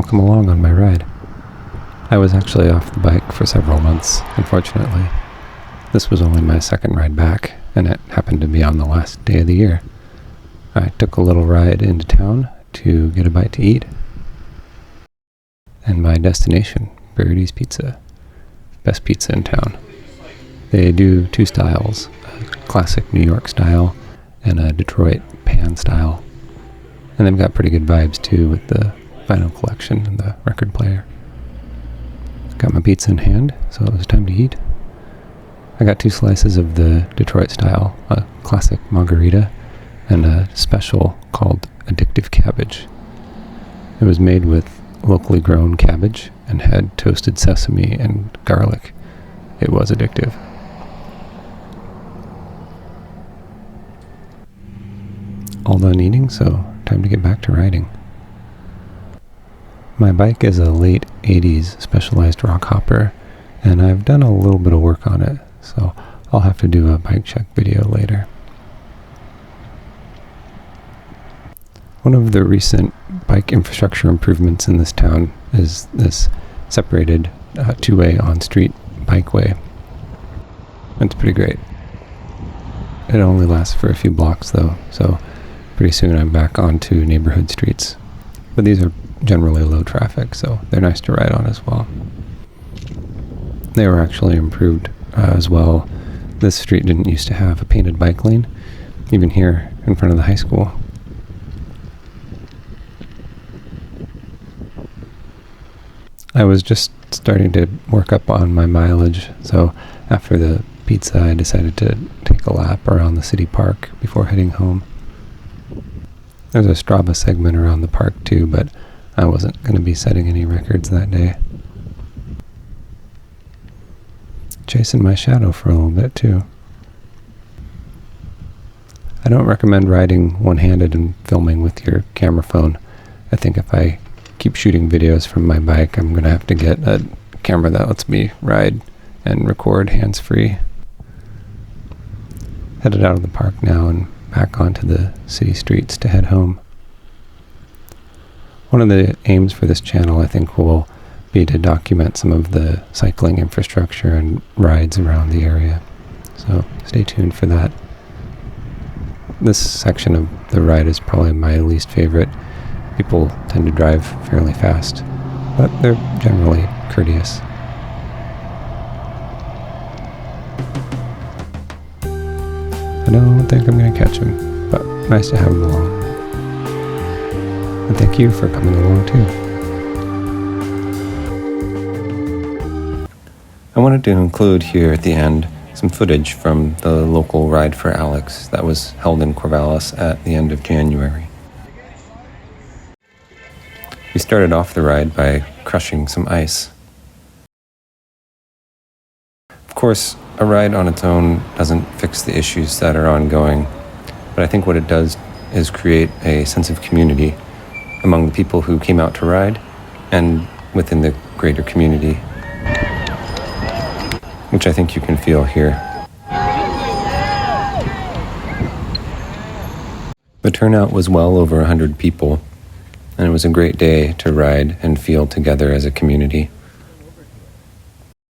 welcome along on my ride. I was actually off the bike for several months, unfortunately. This was only my second ride back, and it happened to be on the last day of the year. I took a little ride into town to get a bite to eat. And my destination, Birdie's Pizza. Best pizza in town. They do two styles, a classic New York style and a Detroit pan style. And they've got pretty good vibes too with the vinyl collection and the record player. Got my pizza in hand, so it was time to eat. I got 2 slices of the Detroit style, a classic margarita, and a special called Addictive Cabbage. It was made with locally grown cabbage and had toasted sesame and garlic. It was addictive. All done eating, so time to get back to riding. My bike is a late 80s Specialized rock hopper, and I've done a little bit of work on it, so I'll have to do a bike check video later. One of the recent bike infrastructure improvements in this town is this separated two-way on-street bikeway. It's pretty great. It only lasts for a few blocks though, so pretty soon I'm back onto neighborhood streets. But these are generally low traffic, so they're nice to ride on as well. They were actually improved as well. This street didn't used to have a painted bike lane, even here in front of the high school. I was just starting to work up on my mileage, so after the pizza I decided to take a lap around the city park before heading home. There's a Strava segment around the park too, but I wasn't going to be setting any records that day. Chasing my shadow for a little bit too. I don't recommend riding one-handed and filming with your camera phone. I think if I keep shooting videos from my bike, I'm going to have to get a camera that lets me ride and record hands-free. Headed out of the park now and back onto the city streets to head home. One of the aims for this channel, I think, will be to document some of the cycling infrastructure and rides around the area. So stay tuned for that. This section of the ride is probably my least favorite. People tend to drive fairly fast, but they're generally courteous. I don't think I'm going to catch him, but nice to have him along. And thank you for coming along too. I wanted to include here at the end some footage from the local Ride for Alex that was held in Corvallis at the end of January. We started off the ride by crushing some ice. Of course, a ride on its own doesn't fix the issues that are ongoing, but I think what it does is create a sense of community among the people who came out to ride and within the greater community, which I think you can feel here. The turnout was well over 100 people, and it was a great day to ride and feel together as a community.